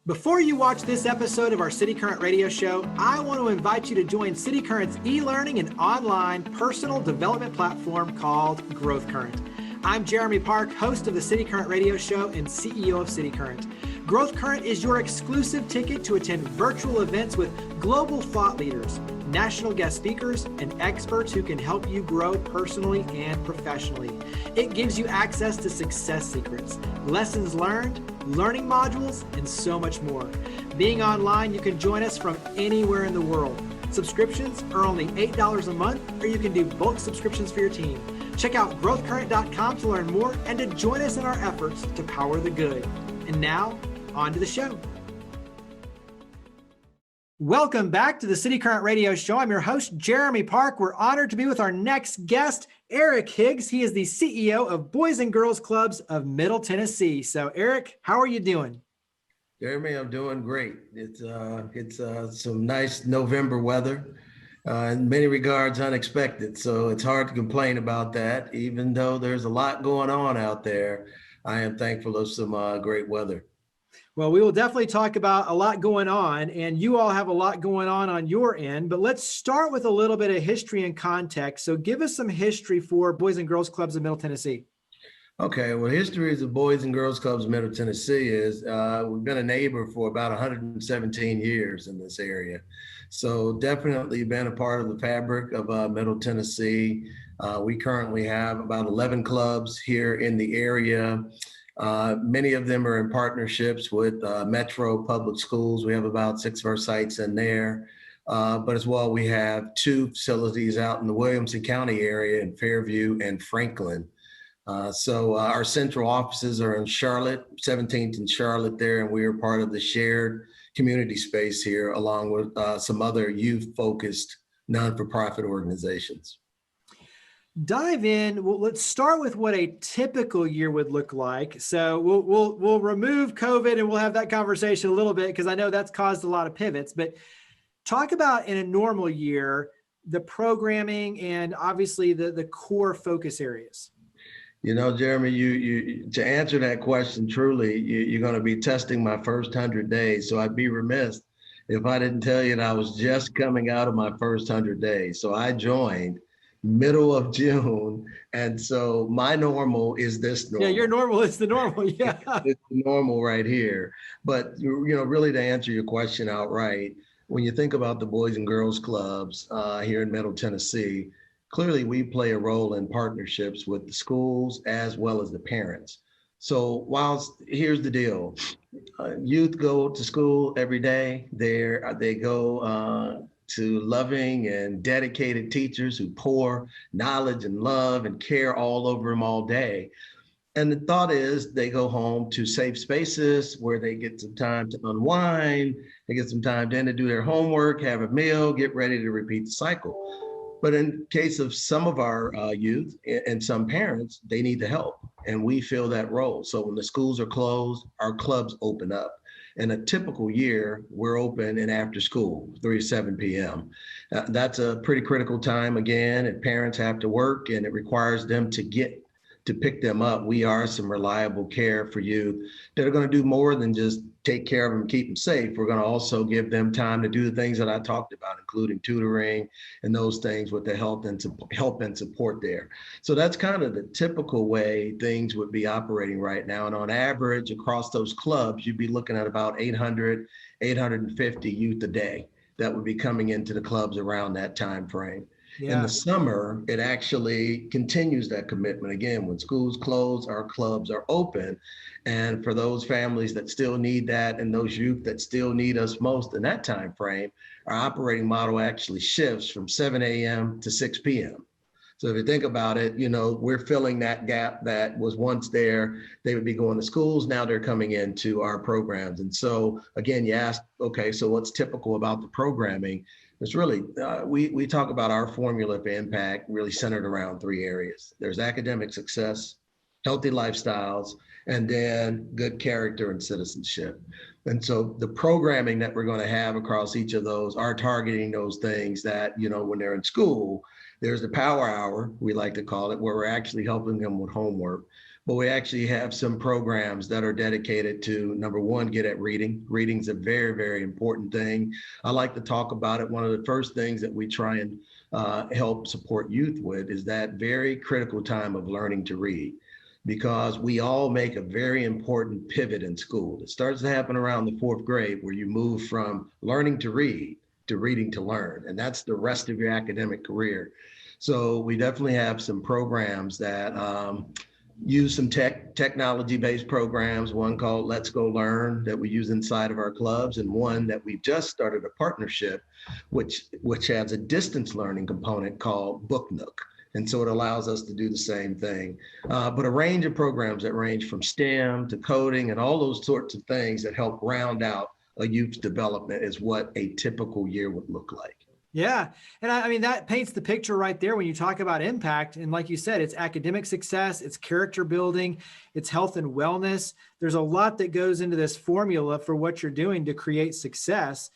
Before you watch this episode of our City Current radio show, I want to invite you to join City Current's e-learning and online personal development platform called Growth Current. I'm Jeremy Park, host of the City Current radio show and CEO of City Current. Growth Current is your exclusive ticket to attend virtual events with global thought leaders, national guest speakers, and experts who can help you grow personally and professionally. It gives you access to success secrets, lessons learned, learning modules, and so much more. Being online, you can join us from anywhere in the world. Subscriptions are only $8 a month, or you can do bulk subscriptions for your team. Check out growthcurrent.com to learn more and to join us in our efforts to power the good. And now, on to the show. Welcome back to the City Current Radio Show. I'm your host, Jeremy Park. We're honored to be with our next guest, Eric Higgs. He is the CEO of Boys and Girls Clubs of Middle Tennessee. So, Eric, how are you doing? Jeremy, I'm doing great. It's some nice November weather, in many regards unexpected. So it's hard to complain about that. Even though there's a lot going on out there, I am thankful of some great weather. Well, we will definitely talk about a lot going on, and you all have a lot going on your end, but let's start with a little bit of history and context. So give us some history for Boys and Girls Clubs of Middle Tennessee. Okay, well, history of the Boys and Girls Clubs of Middle Tennessee is we've been a neighbor for about 117 years in this area. So definitely been a part of the fabric of Middle Tennessee. We currently have about 11 clubs here in the area. Many of them are in partnerships with Metro Public Schools. We have about 6 of our sites in there. But as well, we have 2 facilities out in the Williamson County area in Fairview and Franklin. So our central offices are in Charlotte, 17th and Charlotte there, and we are part of the shared community space here, along with some other youth-focused non-for-profit organizations. Dive in. Well, let's start with what a typical year would look like. So we'll remove COVID and we'll have that conversation a little bit because I know that's caused a lot of pivots. But talk about in a normal year the programming and obviously the core focus areas. You know, Jeremy, you to answer that question truly, you're going to be testing my first 100 days. So I'd be remiss if I didn't tell you that I was just coming out of my first 100 days. So I joined middle of June. And so my normal is this normal. Yeah, your normal is the normal. Yeah. It's the normal right here. But, you know, really to answer your question outright, when you think about the Boys and Girls Clubs here in Middle Tennessee, clearly we play a role in partnerships with the schools as well as the parents. So here's the deal, youth go to school every day. They go to loving and dedicated teachers who pour knowledge and love and care all over them all day. And the thought is they go home to safe spaces where they get some time to unwind, they get some time then to do their homework, have a meal, get ready to repeat the cycle. But in case of some of our youth and some parents, they need the help, and we fill that role. So when the schools are closed, our clubs open up. In a typical year, we're open in after school, 3 to 7 p.m. That's a pretty critical time again, and parents have to work, and it requires them to pick them up. We are some reliable care for youth that are going to do more than just take care of them and keep them safe. We're going to also give them time to do the things that I talked about, including tutoring and those things with the help and support there. So that's kind of the typical way things would be operating right now. And on average, across those clubs, you'd be looking at about 800, 850 youth a day that would be coming into the clubs around that time frame. Yeah. In the summer, it actually continues that commitment. Again, when schools close, our clubs are open. And for those families that still need that and those youth that still need us most in that time frame, our operating model actually shifts from 7 a.m. to 6 p.m. So if you think about it, you know, we're filling that gap that was once there. They would be going to schools. Now they're coming into our programs. And so, again, you ask, okay, so what's typical about the programming? It's really, we talk about our formula for impact really centered around 3 areas. There's academic success, healthy lifestyles, and then good character and citizenship. And so the programming that we're going to have across each of those are targeting those things that, you know, when they're in school, there's the power hour, we like to call it, where we're actually helping them with homework. but we actually have some programs that are dedicated to, number one, get at reading. Reading's a very, very important thing. I like to talk about it. One of the first things that we try and help support youth with is that very critical time of learning to read, because we all make a very important pivot in school. It starts to happen around the fourth grade, where you move from learning to read to reading to learn, and that's the rest of your academic career. So we definitely have some programs that use some technology-based programs, one called Let's Go Learn that we use inside of our clubs, and one that we've just started a partnership, which has a distance learning component called Book Nook. And so it allows us to do the same thing. But a range of programs that range from STEM to coding and all those sorts of things that help round out a youth's development is what a typical year would look like. Yeah. And I mean, that paints the picture right there when you talk about impact. And like you said, it's academic success, it's character building, it's health and wellness. There's a lot that goes into this formula for what you're doing to create success.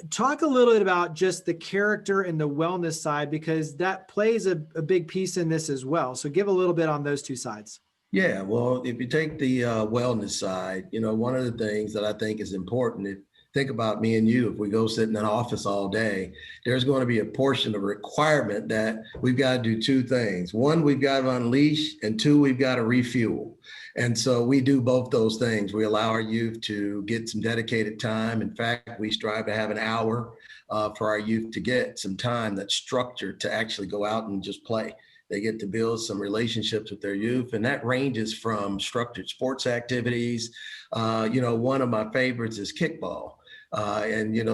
Talk a little bit about just the character and the wellness side, because that plays a big piece in this as well. So give a little bit on those two sides. Yeah, well, if you take the wellness side, one of the things that I think is important, think about me and you, if we go sit in an office all day, there's going to be a portion of requirement that we've got to do two things. One, we've got to unleash, and two, we've got to refuel. And so we do both those things. We allow our youth to get some dedicated time. In fact, we strive to have an hour for our youth to get some time that's structured to actually go out and just play. They get to build some relationships with their youth, and that ranges from structured sports activities. One of my favorites is kickball.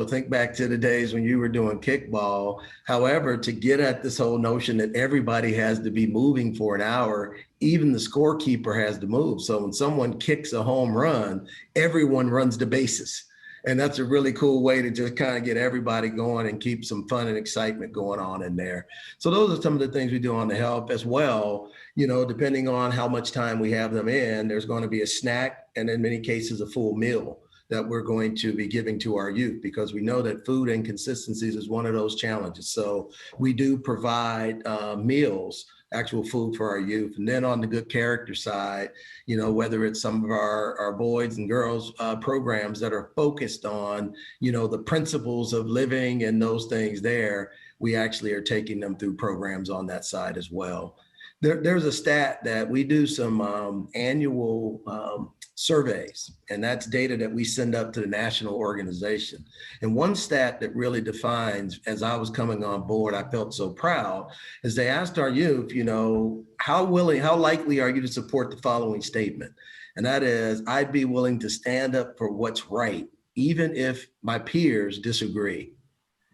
Think back to the days when you were doing kickball. However, to get at this whole notion that everybody has to be moving for an hour, even the scorekeeper has to move. So when someone kicks a home run, everyone runs the bases. And that's a really cool way to just kind of get everybody going and keep some fun and excitement going on in there. So those are some of the things we do on the help as well. Depending on how much time we have them in, there's going to be a snack, and in many cases, a full meal that we're going to be giving to our youth, because we know that food inconsistencies is one of those challenges. So we do provide meals, actual food for our youth. And then on the good character side, whether it's some of our boys and girls programs that are focused on, the principles of living and those things there, we actually are taking them through programs on that side as well. There's a stat that we do some annual surveys, and that's data that we send up to the national organization. And one stat that really defines, as I was coming on board, I felt so proud, is they asked our youth, how likely are you to support the following statement? And that is, I'd be willing to stand up for what's right, even if my peers disagree.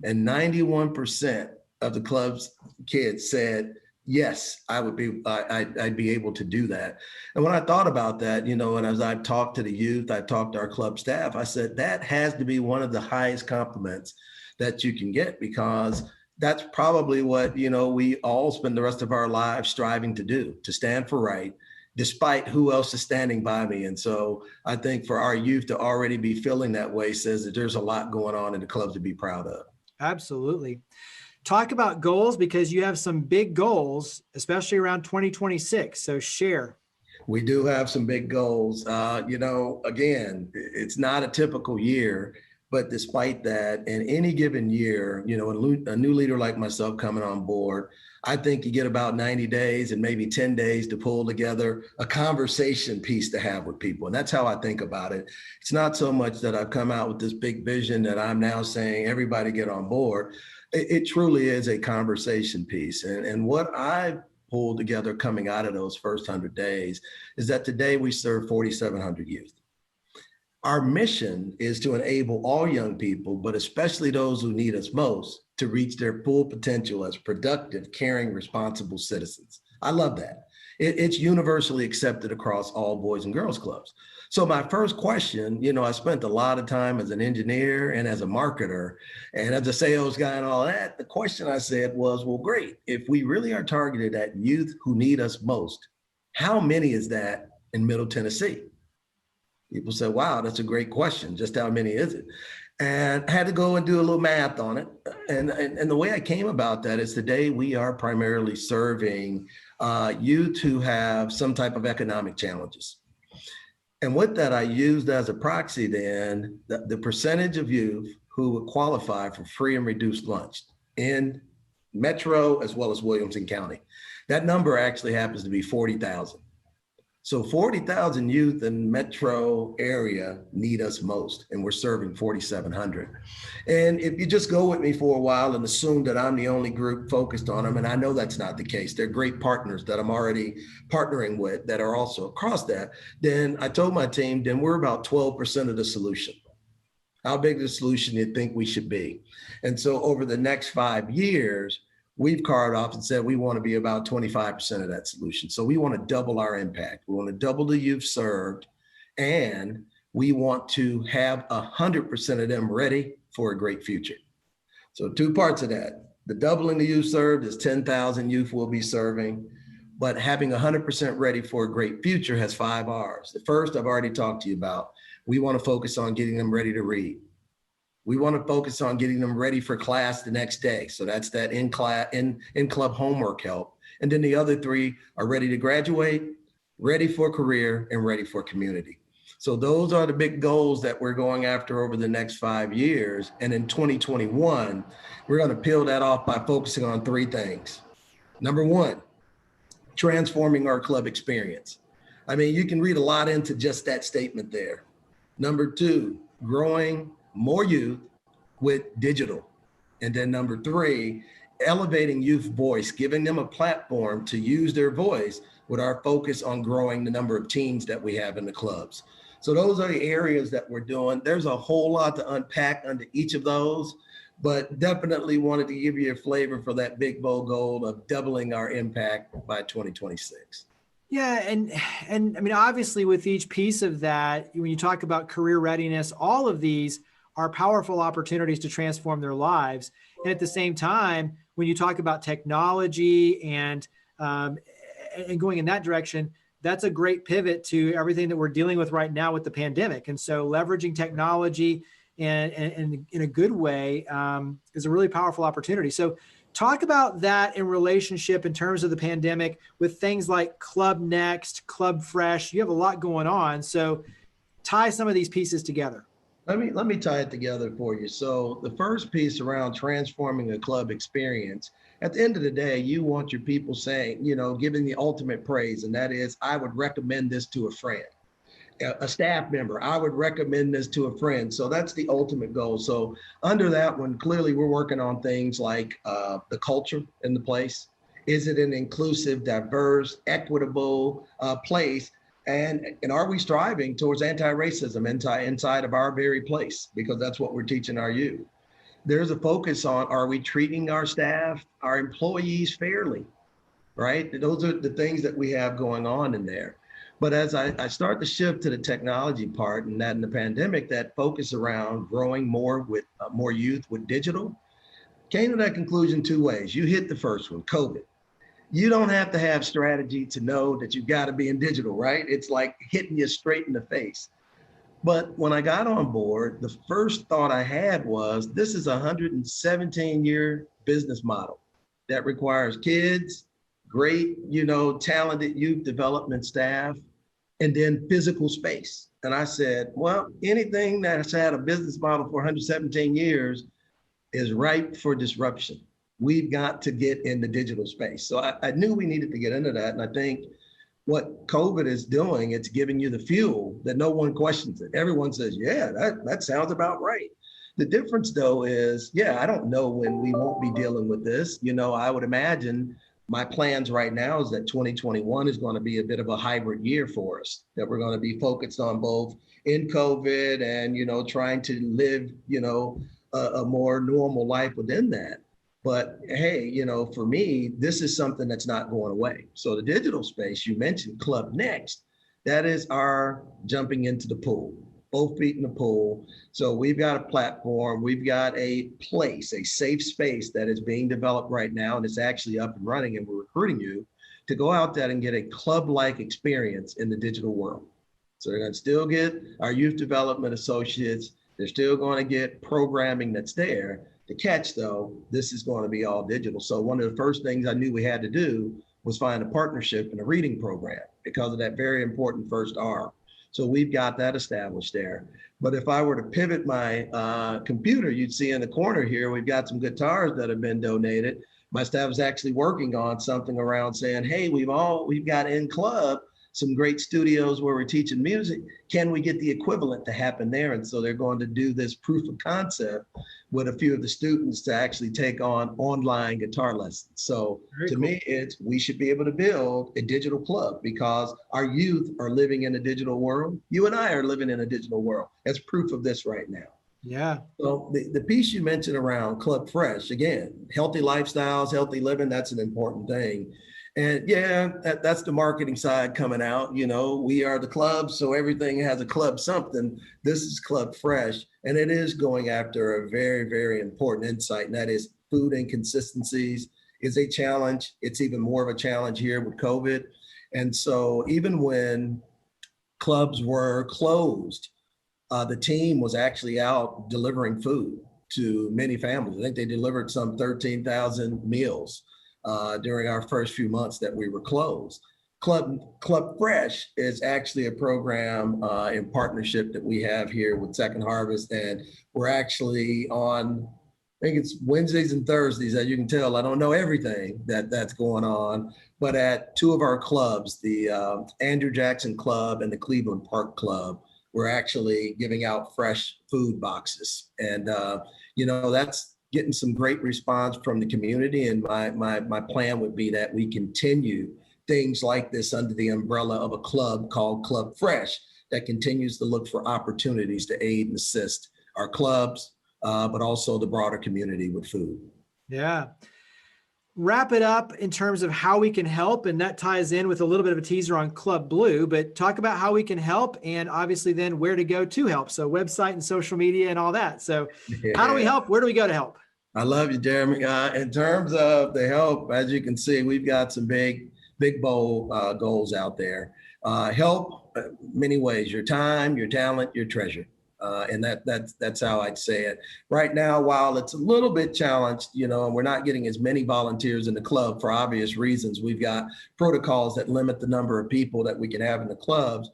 And 91% of the club's kids said, yes, I'd be able to do that. And when I thought about that, and as I've talked to the youth, I talked to our club staff, I said, that has to be one of the highest compliments that you can get, because that's probably what, we all spend the rest of our lives striving to do, to stand for right, despite who else is standing by me. And so I think for our youth to already be feeling that way says that there's a lot going on in the clubs to be proud of. Absolutely. Talk about goals, because you have some big goals, especially around 2026. So share. We do have some big goals. Again, it's not a typical year, but despite that, in any given year, a new leader like myself coming on board, I think you get about 90 days and maybe 10 days to pull together a conversation piece to have with people. And that's how I think about it. It's not so much that I've come out with this big vision that I'm now saying, everybody get on board. It truly is a conversation piece. And what I've pulled together coming out of those first 100 days is that today we serve 4,700 youth. Our mission is to enable all young people, but especially those who need us most, to reach their full potential as productive, caring, responsible citizens. I love that. It's universally accepted across all boys and girls clubs. So my first question, I spent a lot of time as an engineer and as a marketer and as a sales guy and all that. The question I said was, well, great. If we really are targeted at youth who need us most, how many is that in Middle Tennessee? People said, wow, that's a great question. Just how many is it? And I had to go and do a little math on it. And the way I came about that is today we are primarily serving youth who have some type of economic challenges. And with that, I used as a proxy then the percentage of youth who would qualify for free and reduced lunch in Metro as well as Williamson County. That number actually happens to be 40,000. So 40,000 youth in metro area need us most, and we're serving 4,700. And if you just go with me for a while and assume that I'm the only group focused on them, and I know that's not the case, they're great partners that I'm already partnering with that are also across that, then I told my team, then we're about 12% of the solution. How big of the solution do you think we should be? And so over the next 5 years, we've carved off and said we want to be about 25% of that solution. So we want to double our impact. We want to double the youth served, and we want to have 100% of them ready for a great future. So 2 parts of that. The doubling the youth served is 10,000 youth we'll be serving, but having 100% ready for a great future has 5 R's. The first I've already talked to you about. We want to focus on getting them ready to read. We want to focus on getting them ready for class the next day. So that's that in-club homework help. And then the other 3 are ready to graduate, ready for career, and ready for community. So those are the big goals that we're going after over the next 5 years. And in 2021, we're going to peel that off by focusing on 3 things. Number 1, transforming our club experience. I mean, you can read a lot into just that statement there. Number 2, growing more youth with digital. And then number 3, elevating youth voice, giving them a platform to use their voice with our focus on growing the number of teams that we have in the clubs. So those are the areas that we're doing. There's a whole lot to unpack under each of those, but definitely wanted to give you a flavor for that big bold goal of doubling our impact by 2026. Yeah, and I mean, obviously with each piece of that, when you talk about career readiness, all of these are powerful opportunities to transform their lives. And at the same time, when you talk about technology and going in that direction, that's a great pivot to everything that we're dealing with right now with the pandemic. And so leveraging technology and in a good way is a really powerful opportunity. So talk about that in relationship in terms of the pandemic with things like Club Next, Club Fresh. You have a lot going on. So tie some of these pieces together. Let me tie it together for you. So the first piece around transforming a club experience, at the end of the day, you want your people saying, giving the ultimate praise. And that is, I would recommend this to a friend, a staff member. I would recommend this to a friend. So that's the ultimate goal. So under that one, clearly we're working on things like the culture in the place. Is it an inclusive, diverse, equitable place? And are we striving towards anti-racism inside of our very place? Because that's what we're teaching our youth. There's a focus on, are we treating our staff, our employees fairly, right? Those are the things that we have going on in there. But as I start to shift to the technology part, and that in the pandemic, that focus around growing more with more youth with digital, came to that conclusion 2 ways. You hit the first one, COVID. You don't have to have strategy to know that you got to be in digital, right? It's like hitting you straight in the face. But when I got on board, the first thought I had was, this is a 117-year business model that requires kids, great, talented youth development staff, and then physical space. And I said, well, anything that's had a business model for 117 years is ripe for disruption. We've got to get in the digital space. So I knew we needed to get into that. And I think what COVID is doing, it's giving you the fuel that no one questions it. Everyone says, yeah, that sounds about right. The difference though is, I don't know when we won't be dealing with this. I would imagine my plans right now is that 2021 is going to be a bit of a hybrid year for us, that we're going to be focused on both in COVID and, trying to live, a more normal life within that. But hey, for me, this is something that's not going away. So the digital space, you mentioned Club Next, that is our jumping into the pool, both feet in the pool. So we've got a platform, we've got a place, a safe space that is being developed right now, and it's actually up and running, and we're recruiting you to go out there and get a club-like experience in the digital world. So they're going to still get our youth development associates, they're still going to get programming that's there. The catch though, this is going to be all digital. So one of the first things I knew we had to do was find a partnership in a reading program because of that very important first R. So we've got that established there. But if I were to pivot my computer, you'd see in the corner here, we've got some guitars that have been donated. My staff is actually working on something around saying, hey, we've got in club some great studios where we're teaching music. Can we get the equivalent to happen there? And so they're going to do this proof of concept with a few of the students to actually take on online guitar lessons. So to me, we should be able to build a digital club because our youth are living in a digital world. You and I are living in a digital world. That's proof of this right now. Yeah. So the piece you mentioned around Club Fresh, again, healthy lifestyles, healthy living, that's an important thing. And yeah, that's the marketing side coming out. You know, we are the club, so everything has a club something. This is Club Fresh, and it is going after a very, very important insight, and that is food inconsistencies is a challenge. It's even more of a challenge here with COVID. And so even when clubs were closed, the team was actually out delivering food to many families. I think they delivered some 13,000 meals during our first few months that we were closed. Club Fresh is actually a program in partnership that we have here with Second Harvest, and we're actually on, I think it's Wednesdays and Thursdays. As you can tell, I don't know everything that's going on, but at two of our clubs, the Andrew Jackson Club and the Cleveland Park Club, we're actually giving out fresh food boxes. And, you know, that's getting some great response from the community. And my plan would be that we continue things like this under the umbrella of a club called Club Fresh that continues to look for opportunities to aid and assist our clubs, but also the broader community with food. Yeah. Wrap it up in terms of how we can help. And that ties in with a little bit of a teaser on Club Blue, but talk about how we can help and obviously then where to go to help. So website and social media and all that. So how do we help? Where do we go to help? I love you, Jeremy. In terms of the help, as you can see, we've got some big, bold goals out there. Help many ways: your time, your talent, your treasure. And that's how I'd say it. Right now, while it's a little bit challenged, you know, and we're not getting as many volunteers in the club for obvious reasons. We've got protocols that limit the number of people that we can have in the clubs.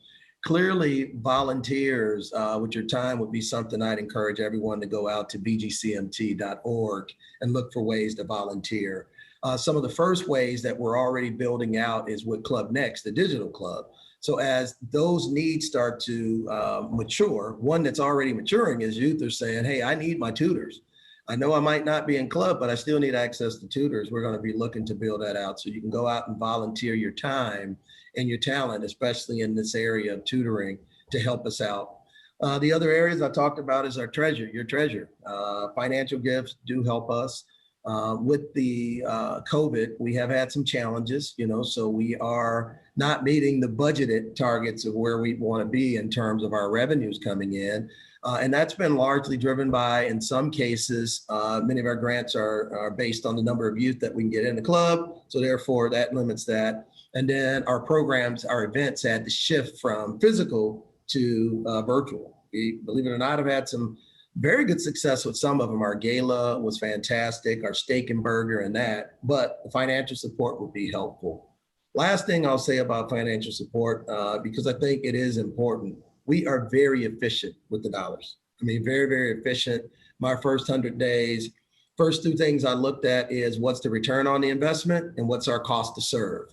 Clearly, volunteers with your time would be something I'd encourage everyone to go out to bgcmt.org and look for ways to volunteer. Some of the first ways that we're already building out is with Club Next, the digital club. So as those needs start to mature, one that's already maturing is youth are saying, hey, I need my tutors. I know I might not be in club, but I still need access to tutors. We're going to be looking to build that out so you can go out and volunteer your time and your talent, especially in this area of tutoring, to help us out. The other areas I talked about is our treasure, your treasure. Financial gifts do help us. With the COVID, we have had some challenges, you know, so we are not meeting the budgeted targets of where we want to be in terms of our revenues coming in. And that's been largely driven by, in some cases, many of our grants are based on the number of youth that we can get in the club. So therefore that limits that. And then our programs, our events had to shift from physical to virtual. We, believe it or not, have had some very good success with some of them. Our gala was fantastic, our steak and burger and that, but the financial support would be helpful. Last thing I'll say about financial support, because I think it is important, we are very efficient with the dollars. I mean, very, very efficient. My first 100 days, first two things I looked at is what's the return on the investment and what's our cost to serve.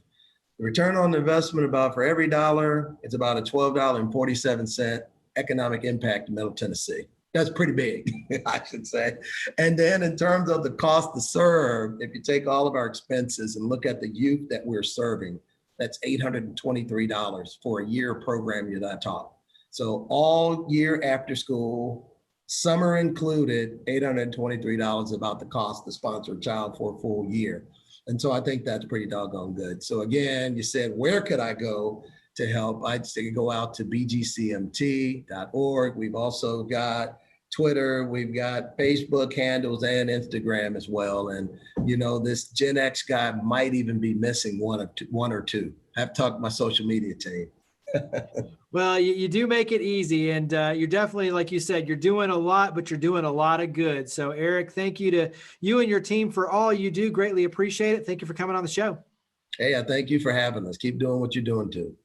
The return on the investment, about for every dollar, it's about a $12.47 economic impact in Middle Tennessee. That's pretty big, I should say. And then in terms of the cost to serve, if you take all of our expenses and look at the youth that we're serving, that's $823 for a year program that I taught. So all year after school, summer included, $823 about the cost to sponsor a child for a full year. And so I think that's pretty doggone good. So again, you said, where could I go to help? I'd say go out to bgcmt.org. We've also got Twitter, we've got Facebook handles and Instagram as well. And, you know, this Gen X guy might even be missing one or two. I have talked to my social media team. Well, you do make it easy, and you're definitely, like you said, you're doing a lot, but you're doing a lot of good. So Eric, thank you to you and your team for all you do. Greatly appreciate it. Thank you for coming on the show. Hey, I thank you for having us. Keep doing what you're doing too.